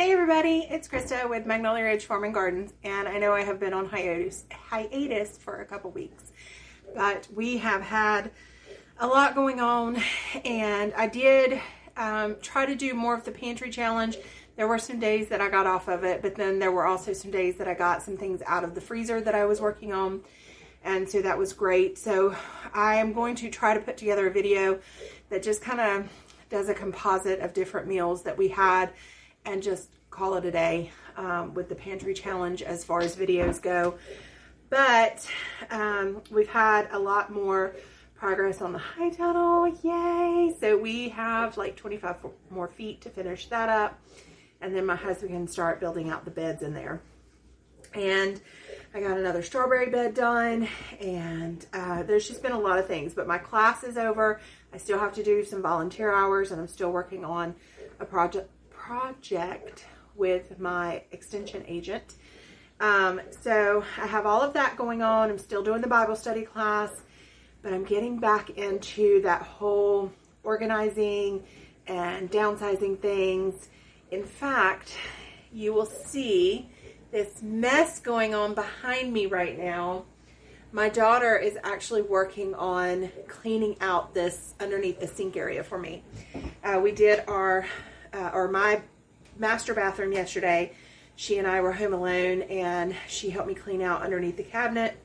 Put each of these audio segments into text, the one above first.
Hey everybody, it's Krista with Magnolia Ridge Farm and Gardens, and I know I have been on hiatus for a couple weeks, but we have had a lot going on, and I did try to do more of the pantry challenge. There were some days that I got off of it, but then there were also some days that I got some things out of the freezer that I was working on, and so that was great. So I am going to try to put together a video that just kind of does a composite of different meals that we had and just call it a day with the pantry challenge as far as videos go. But we've had a lot more progress on the high tunnel, yay! So we have like 25 more feet to finish that up, and then my husband can start building out the beds in there. And I got another strawberry bed done, and there's just been a lot of things. But my class is over. I still have to do some volunteer hours, and I'm still working on a project with my extension agent. So I have all of that going on. I'm still doing the Bible study class, but I'm getting back into that whole organizing and downsizing things. In fact, you will see this mess going on behind me right now. My daughter is actually working on cleaning out this underneath the sink area for me. We did my master bathroom yesterday. She and I were home alone, and she helped me clean out underneath the cabinet,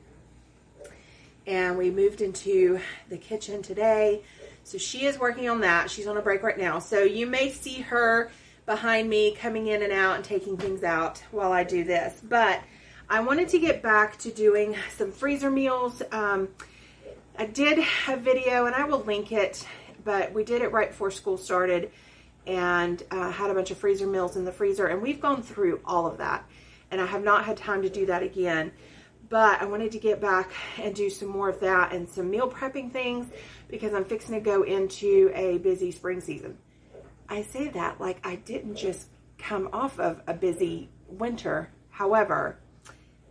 and we moved into the kitchen today. So she is working on that. She's on a break right now, so you may see her behind me coming in and out and taking things out while I do this. But I wanted to get back to doing some freezer meals. I did a video, and I will link it, but we did it right before school started, and had a bunch of freezer meals in the freezer, and we've gone through all of that, and I have not had time to do that again. But I wanted to get back and do some more of that and some meal prepping things, because I'm fixing to go into a busy spring season. I say that like I didn't just come off of a busy winter. However,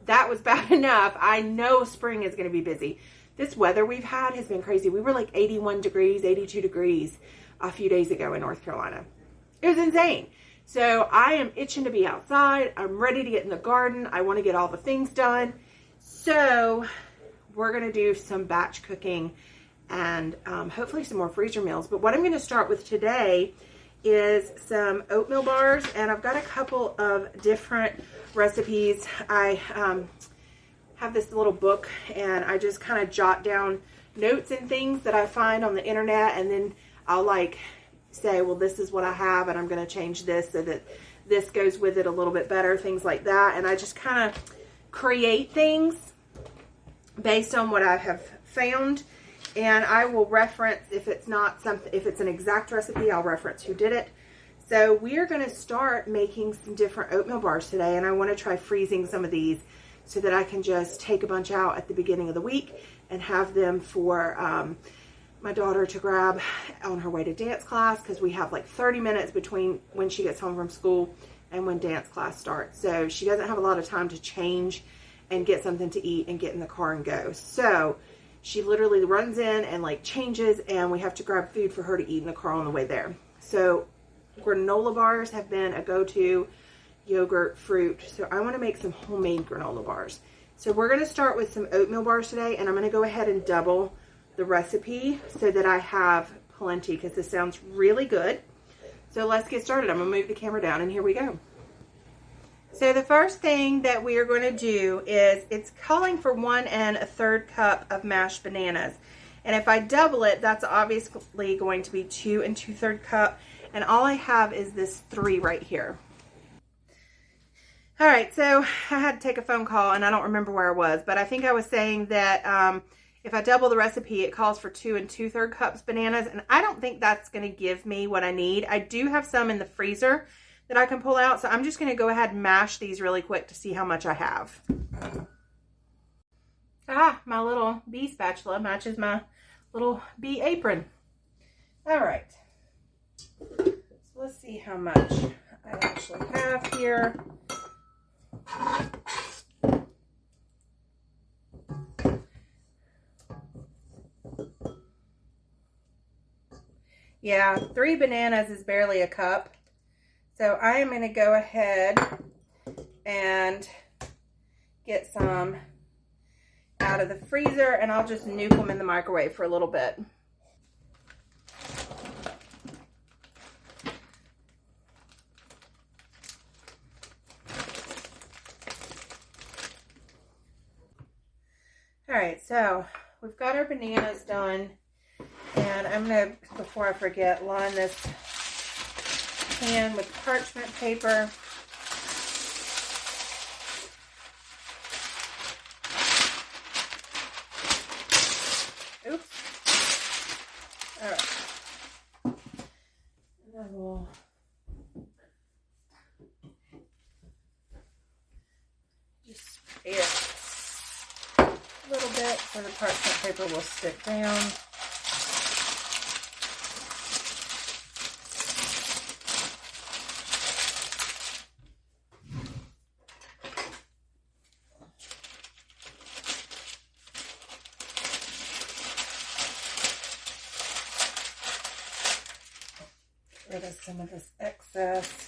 that was bad enough. I know spring is going to be busy. This weather we've had has been crazy. We were like 81 degrees, 82 degrees a few days ago in North Carolina. It was insane. So I am itching to be outside. I'm ready to get in the garden. I want to get all the things done. So we're going to do some batch cooking and hopefully some more freezer meals. But what I'm going to start with today is some oatmeal bars, and I've got a couple of different recipes. I have this little book, and I just kind of jot down notes and things that I find on the internet, and then I'll like say, well, this is what I have, and I'm going to change this so that this goes with it a little bit better, things like that. And I just kind of create things based on what I have found, and I will reference, if it's not something, if it's an exact recipe, I'll reference who did it. So we are going to start making some different oatmeal bars today, and I want to try freezing some of these so that I can just take a bunch out at the beginning of the week and have them for my daughter to grab on her way to dance class, because we have like 30 minutes between when she gets home from school and when dance class starts. So she doesn't have a lot of time to change and get something to eat and get in the car and go. So she literally runs in and like changes, and we have to grab food for her to eat in the car on the way there. So granola bars have been a go-to, yogurt, fruit. So I want to make some homemade granola bars. So we're going to start with some oatmeal bars today, and I'm going to go ahead and double the recipe so that I have plenty, because this sounds really good. So let's get started. I'm going to move the camera down, and here we go. So the first thing that we are going to do is, it's calling for 1 1/3 cup of mashed bananas. And if I double it, that's obviously going to be 2 2/3 cup. And all I have is this 3 right here. All right, so I had to take a phone call, and I don't remember where I was, but I think I was saying that if I double the recipe, it calls for 2 2/3 cups bananas, and I don't think that's going to give me what I need. I do have some in the freezer that I can pull out, so I'm just going to go ahead and mash these really quick to see how much I have. Ah, my little bee spatula matches my little bee apron. All right, so let's see how much I actually have here. Yeah, 3 bananas is barely a cup. So I am going to go ahead and get some out of the freezer, and I'll just nuke them in the microwave for a little bit. All right, so we've got our bananas done, and I'm going to, before I forget, line this pan with parchment paper. Oops. All right. And then we'll just spray it a little bit so the parchment paper will stick down. Get rid of some of this excess.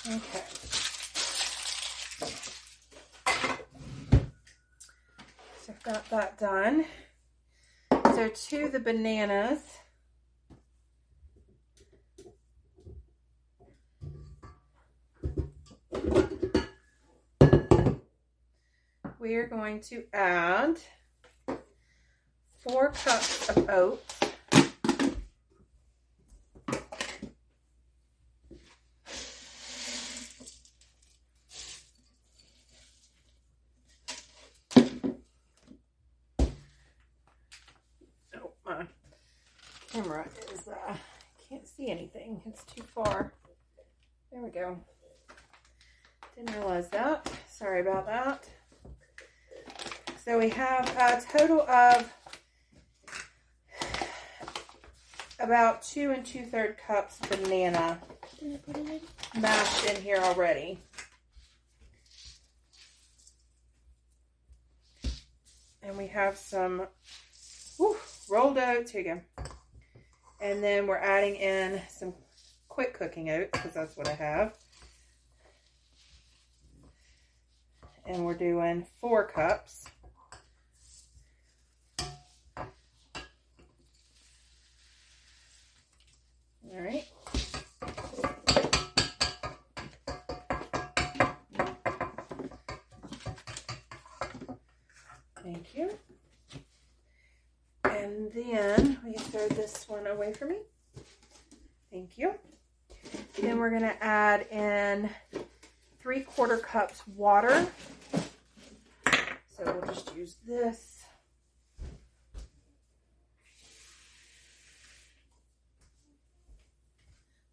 Okay. So I've got that done. So to the bananas, we are going to add 4 cups of oats. My camera is, can't see anything. It's too far. There we go. Didn't realize that. Sorry about that. So we have a total of about 2 2/3 cups banana mashed in here already. And we have some rolled oats. Here you go. And then we're adding in some quick cooking oats because that's what I have. And we're doing 4 cups. All right. Thank you. And then we throw this one away from me. Thank you. Then we're going to add in 3/4 cups water. So we'll just use this.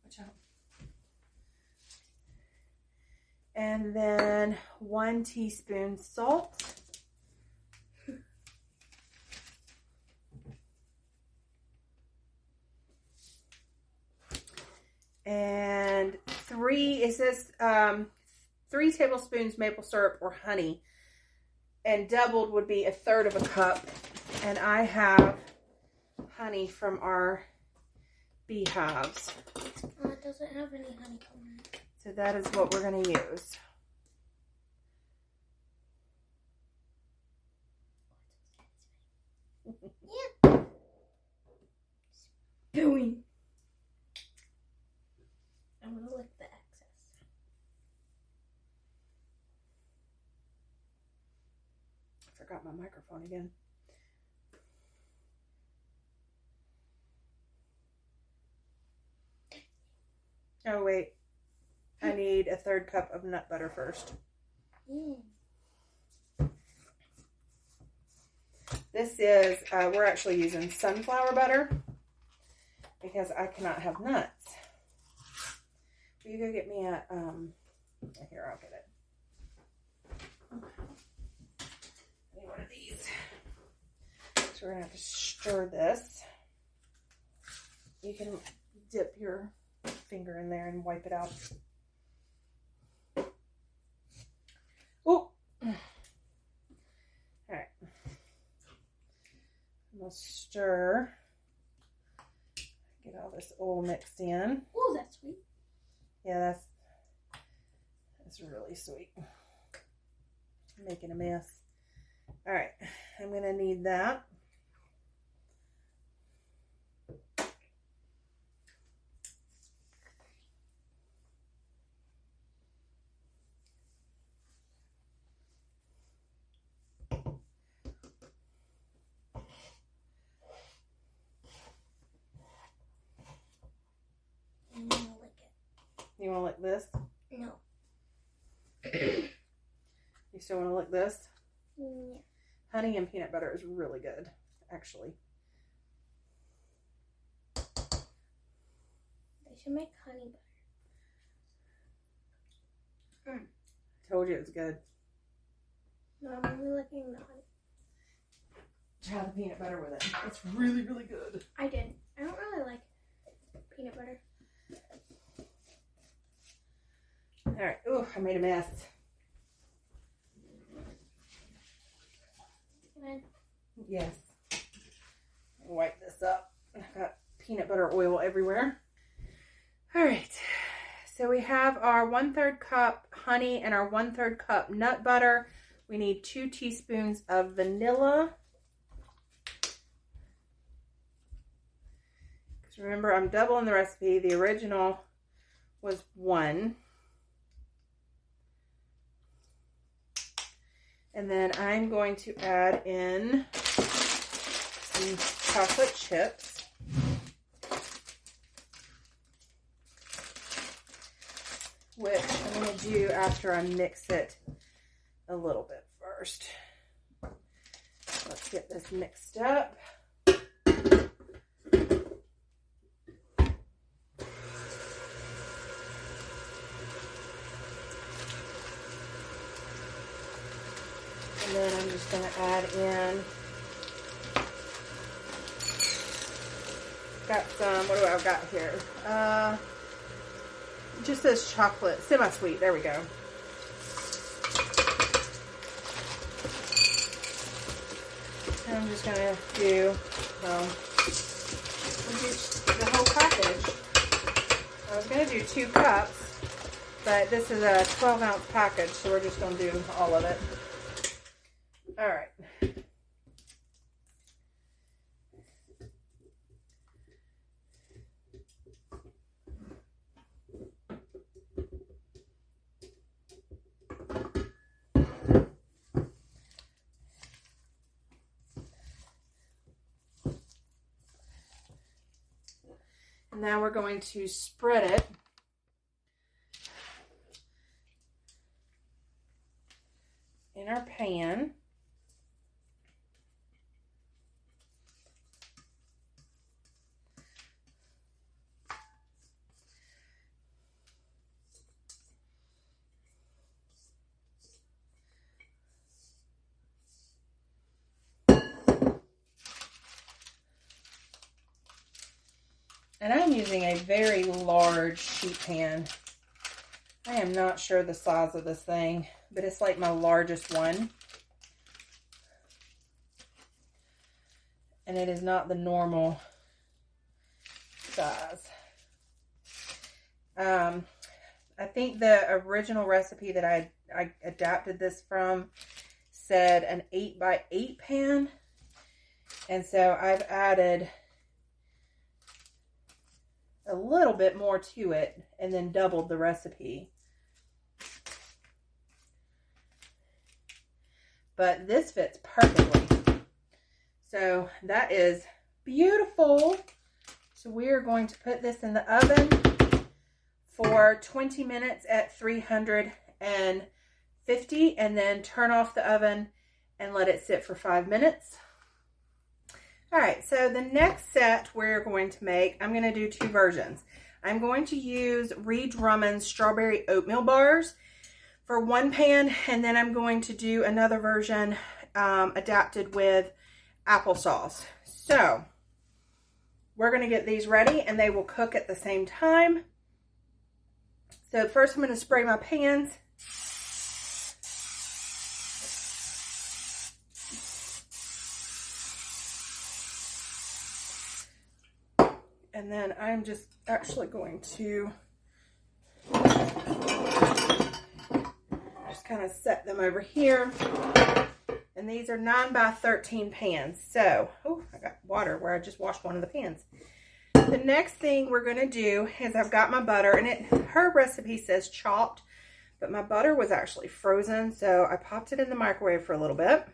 Watch out. And then 1 teaspoon salt. And 3 tablespoons maple syrup or honey, and doubled would be 1/3 cup. And I have honey from our beehives. It doesn't have any honeycomb in it. So that is what we're going to use. Yeah. Doing. I'm going to lick the excess. I forgot my microphone again. Oh, wait. I need 1/3 cup of nut butter first. This is, we're actually using sunflower butter because I cannot have nuts. Will you go get me a, here, I'll get it. I need one of these. So we're going to have to stir this. You can dip your finger in there and wipe it out. Oh! All right. I'm going to stir. Get all this oil mixed in. Oh, that's sweet. Yeah, that's really sweet. I'm making a mess. All right, I'm going to need that. You want to lick this? No. You still want to lick this? Yeah. Honey and peanut butter is really good, actually. They should make honey butter. Told you it was good. No, I'm only licking the honey. Try the peanut butter with it. It's really, really good. I did. I don't really like peanut butter. All right. Ooh, I made a mess. Yes. Wipe this up. I've got peanut butter oil everywhere. All right. So we have our 1/3 cup honey and our 1/3 cup nut butter. We need 2 teaspoons of vanilla. Because remember, I'm doubling the recipe. The original was 1. And then I'm going to add in some chocolate chips. Which I'm going to do after I mix it a little bit first. Let's get this mixed up. And then I'm just going to add in, got some, what do I got here? Just this chocolate, semi-sweet, there we go. And I'm just going to do the whole package. I was going to do 2 cups, but this is a 12-ounce package, so we're just going to do all of it. All right. Now we're going to spread it in our pan. And I'm using a very large sheet pan. I am not sure the size of this thing, but it's like my largest one. And it is not the normal size. I think the original recipe that I adapted this from said an 8x8 pan. And so I've added a little bit more to it and then doubled the recipe. But this fits perfectly. So that is beautiful. So we are going to put this in the oven for 20 minutes at 350 and then turn off the oven and let it sit for 5 minutes. All right, so the next set we're going to make, I'm going to do 2 versions. I'm going to use Drummonds strawberry oatmeal bars for one pan, and then I'm going to do another version adapted with applesauce. So we're going to get these ready and they will cook at the same time. So first I'm going to spray my pans. And then I'm just actually going to just kind of set them over here. And these are 9 by 13 pans. So, oh, I got water where I just washed one of the pans. The next thing we're going to do is I've got my butter, and her recipe says chopped, but my butter was actually frozen, so I popped it in the microwave for a little bit.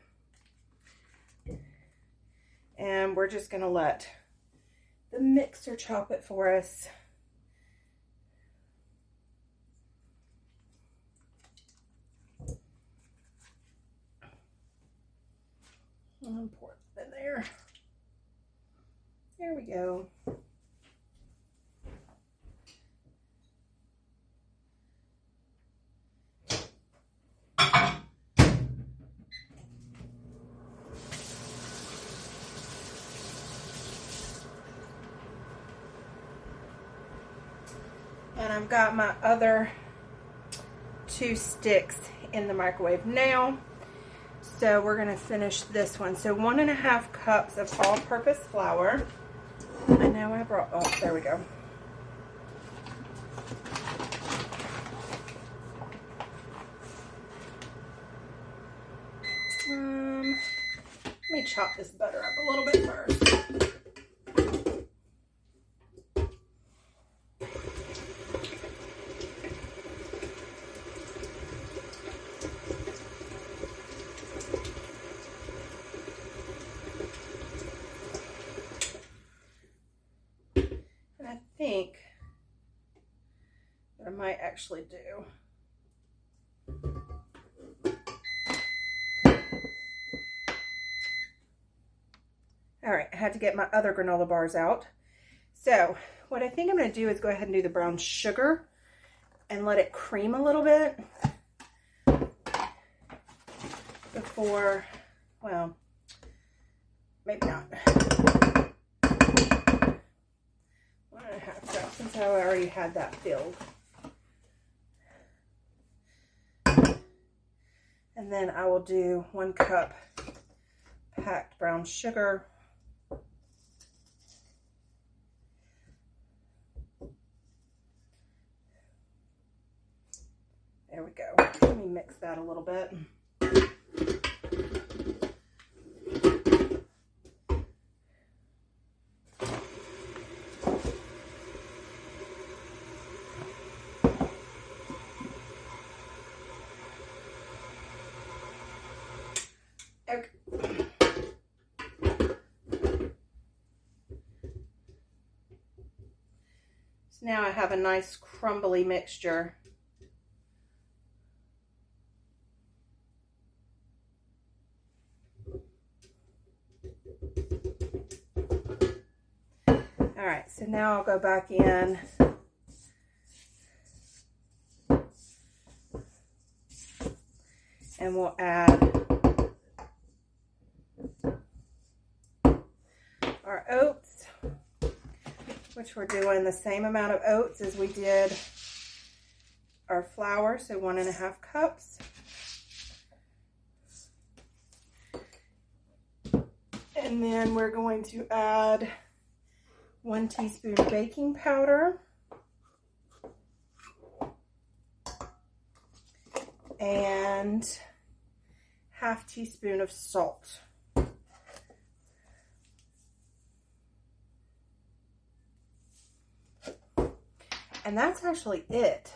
And we're just going to let the mixer chop it for us. And pour it in there. There we go. And I've got my other 2 sticks in the microwave now. So we're going to finish this one. So 1.5 cups of all-purpose flour. I know I brought, oh, there we go. Let me chop this butter up a little bit first. Think that I might actually do. All right, I had to get my other granola bars out. So what I think I'm going to do is go ahead and do the brown sugar and let it cream a little bit before, well, maybe not. 1.5 cups, since I already had that filled. And then I will do 1 cup packed brown sugar. There we go. Let me mix that a little bit. Okay. So now I have a nice crumbly mixture. All right, so now I'll go back in and we'll add our oats, which we're doing the same amount of oats as we did our flour, so 1.5 cups. And then we're going to add 1 teaspoon baking powder and 1/2 teaspoon of salt. And that's actually it.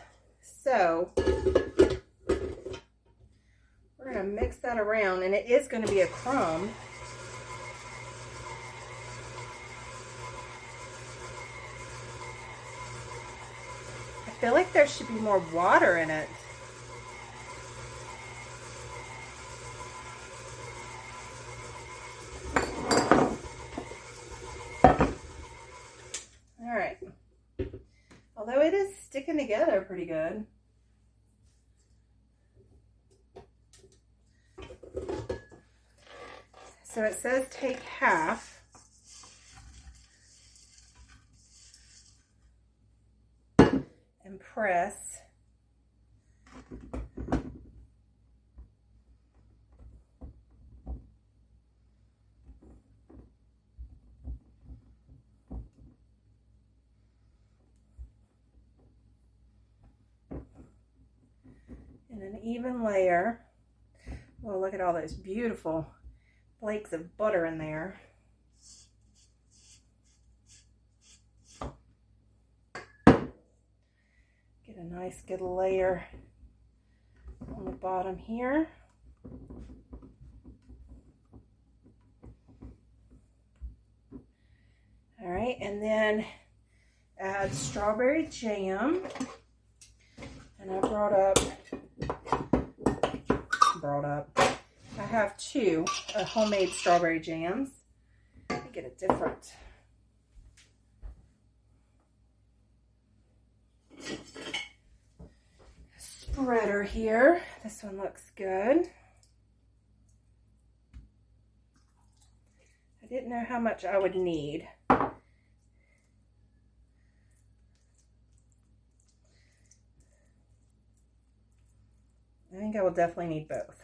So we're going to mix that around, and it is going to be a crumb. I feel like there should be more water in it. All right. Although it is sticking together pretty good. So it says take half. And press. In an even layer. Oh, look at all those beautiful flakes of butter in there. Get a nice good layer on the bottom here. All right, and then add strawberry jam. And I I have two homemade strawberry jams. Let me get a different. Spreader here. This one looks good. I didn't know how much I would need. I think I will definitely need both.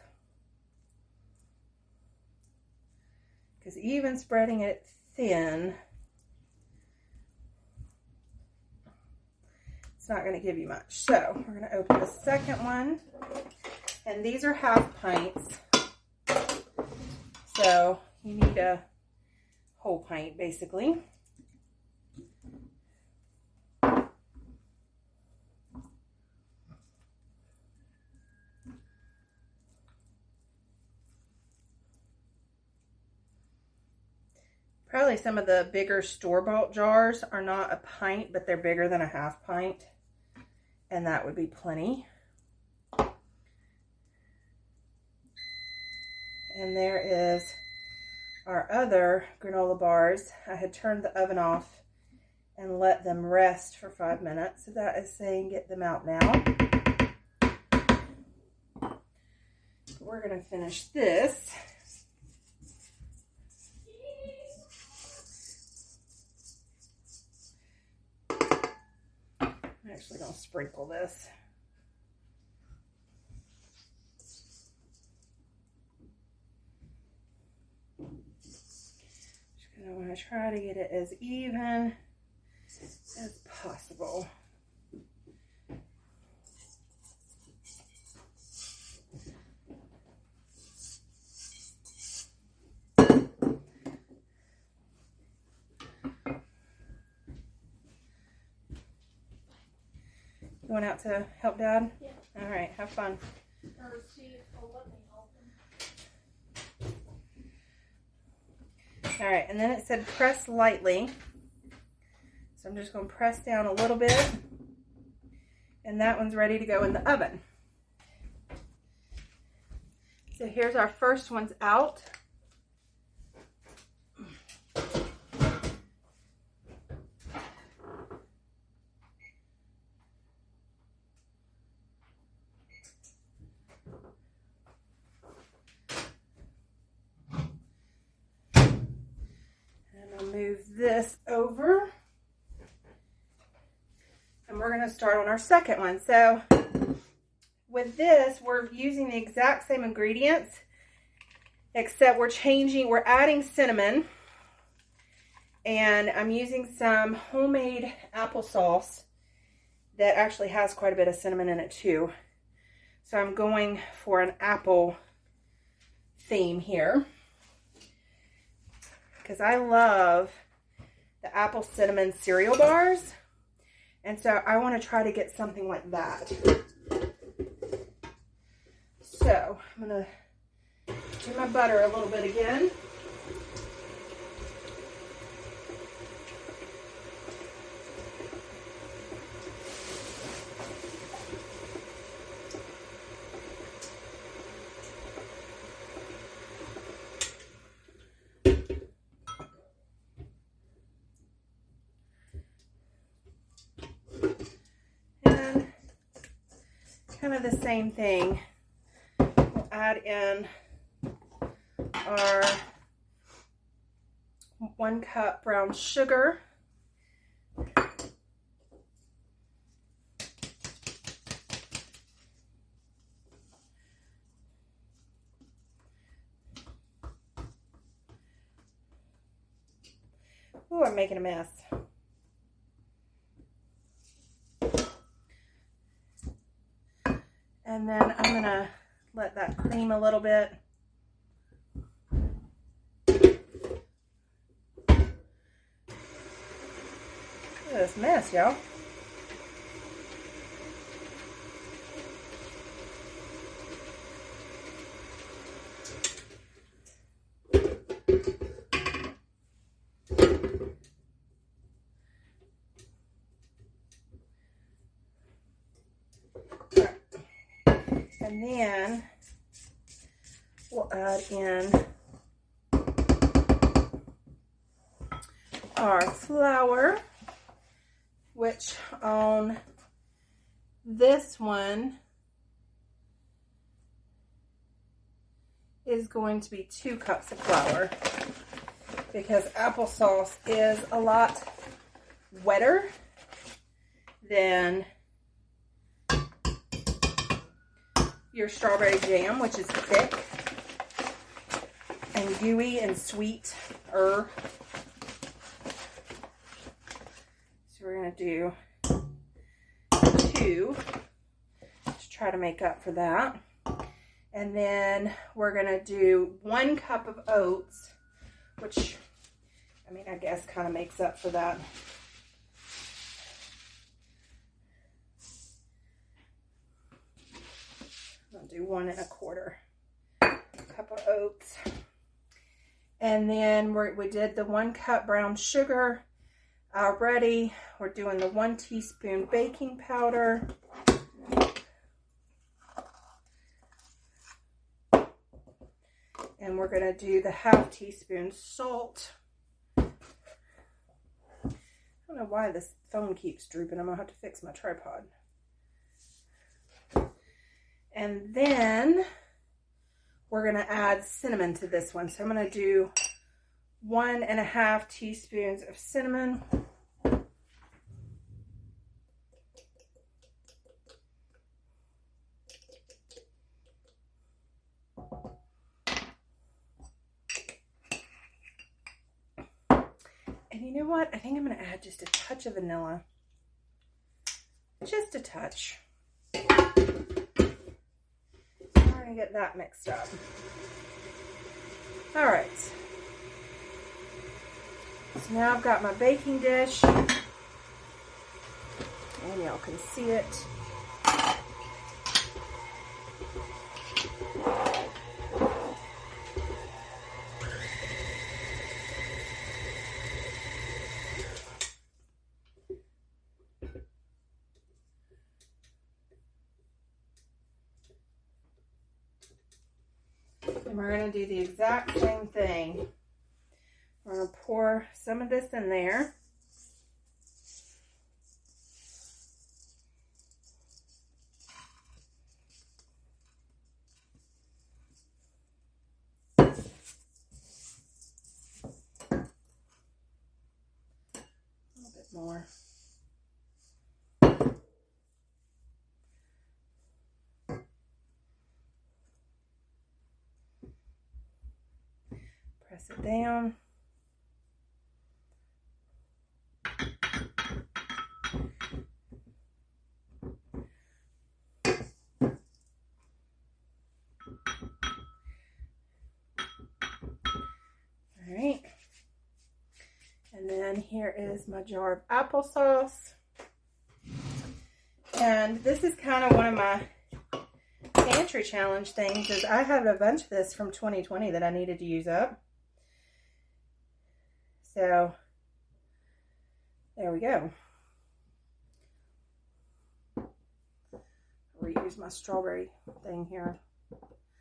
Because even spreading it thin, it's not going to give you much. So we're going to open the second one. And these are half pints. So you need a whole pint basically. Probably some of the bigger store-bought jars are not a pint, but they're bigger than a half pint. And that would be plenty. And there is our other granola bars. I had turned the oven off and let them rest for 5 minutes. So that is saying get them out now. We're going to finish this. I'm actually going to sprinkle this. I want to try to get it as even as possible. You went out to help Dad? Yeah. All right, have fun. Or see if he'll let me help him. All right, and then it said press lightly. So I'm just going to press down a little bit. And that one's ready to go in the oven. So here's our first ones out. Move this over and we're going to start on our second one. So with this, we're using the exact same ingredients, except we're adding cinnamon, and I'm using some homemade applesauce that actually has quite a bit of cinnamon in it too. So I'm going for an apple theme here, because I love the apple cinnamon cereal bars. And so I want to try to get something like that. So I'm going to do my butter a little bit again. Kind of the same thing. We'll add in our 1 cup brown sugar. Ooh, I'm making a mess. And then I'm gonna let that cream a little bit. Look at this mess, y'all. And then we'll add in our flour, which on this one is going to be 2 cups of flour, because applesauce is a lot wetter than your strawberry jam, which is thick and gooey and sweet. So we're going to do 2 to try to make up for that. And then we're going to do 1 cup of oats, which, I mean, I guess kind of makes up for that. I'll do 1 1/4 cup of oats. And then we did the 1 cup brown sugar already. We're doing the 1 teaspoon baking powder. And we're going to do the 1/2 teaspoon salt. I don't know why this phone keeps drooping. I'm going to have to fix my tripod. And then we're going to add cinnamon to this one. So I'm going to do 1 1/2 teaspoons of cinnamon. And you know what? I think I'm going to add just a touch of vanilla. Just a touch. Trying to get that mixed up. All right. So now I've got my baking dish. And y'all can see it. And we're going to do the exact same thing. We're going to pour some of this in there. A little bit more. Press it down. All right. And then here is my jar of applesauce. And this is kind of one of my pantry challenge things, is I have a bunch of this from 2020 that I needed to use up. So there we go. I'll reuse my strawberry thing here.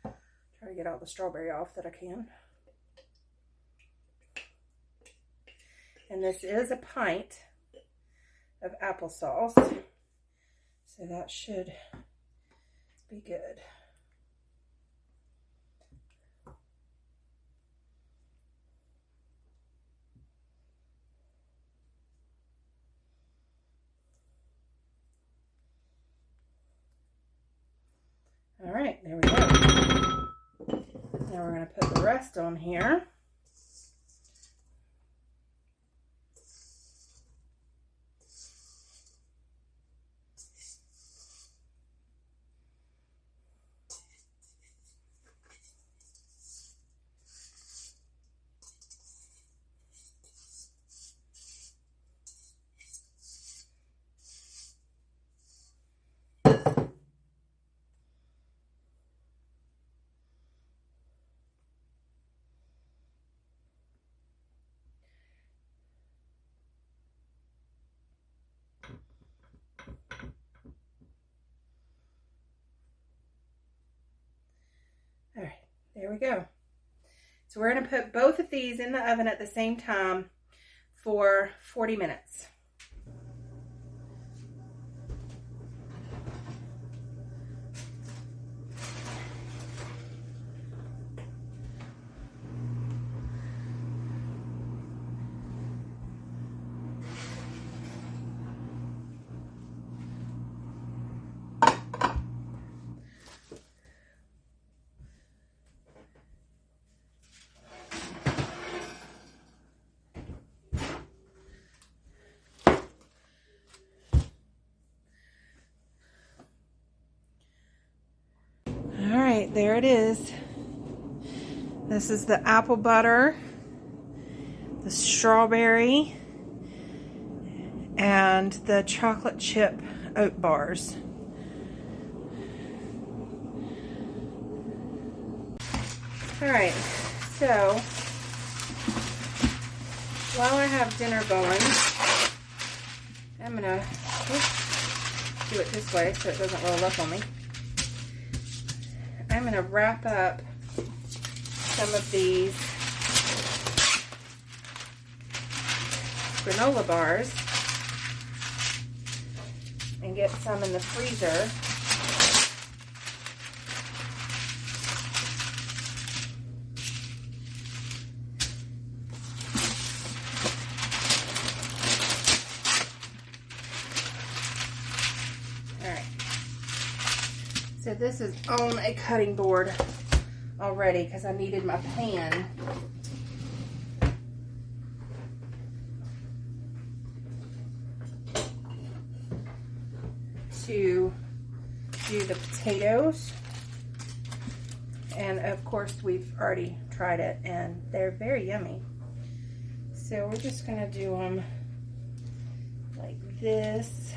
Try to get all the strawberry off that I can. And this is a pint of applesauce, so that should be good. right, there we go. Now we're going to put the rest on here. All right, there we go. So we're going to put both of these in the oven at the same time for 40 minutes. All right, there it is. This is the apple butter, the strawberry, and the chocolate chip oat bars. All right, so while I have dinner going, I'm gonna do it this way so it doesn't roll up on me. I'm going to wrap up some of these granola bars and get some in the freezer. So this is on a cutting board already because I needed my pan. To do the potatoes. And of course we've already tried it and they're very yummy. So we're just going to do them like this.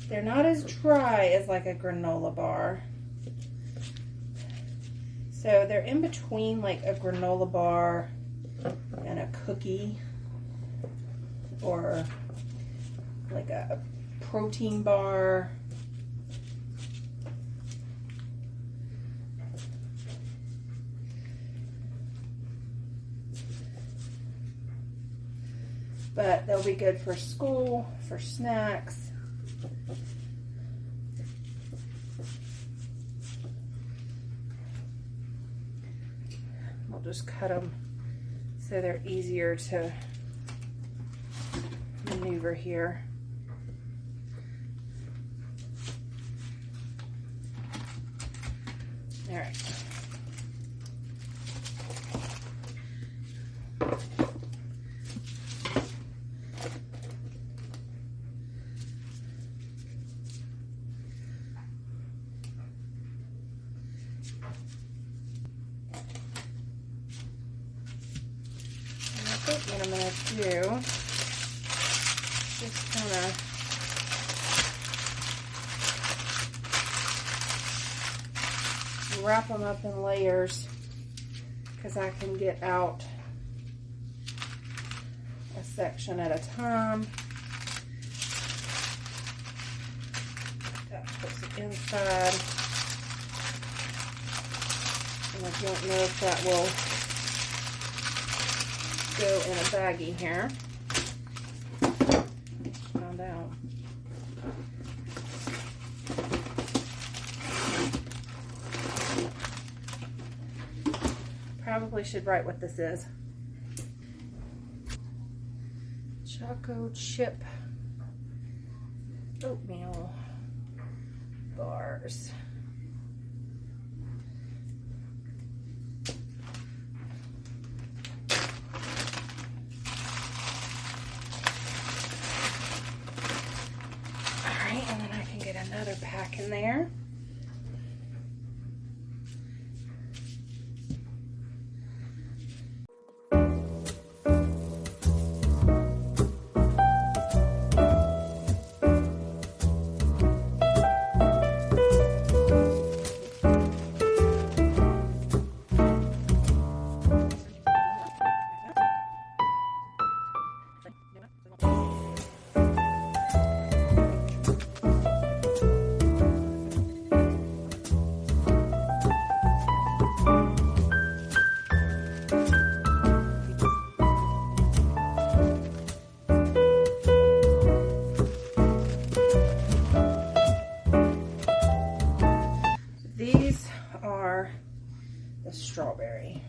They're not as dry as like a granola bar. So they're in between like a granola bar and a cookie or like a protein bar. But they'll be good for school, for snacks. We'll just cut them so they're easier to maneuver here. All right. What I'm going to do, just kind of wrap them up in layers because I can get out a section at a time. That puts it inside. And I don't know if that will go in a baggie here. Found out. Probably should write what this is. Choco chip oatmeal bars. to pack in there. These are the strawberry.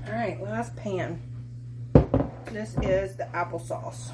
Alright, last pan. This is the applesauce.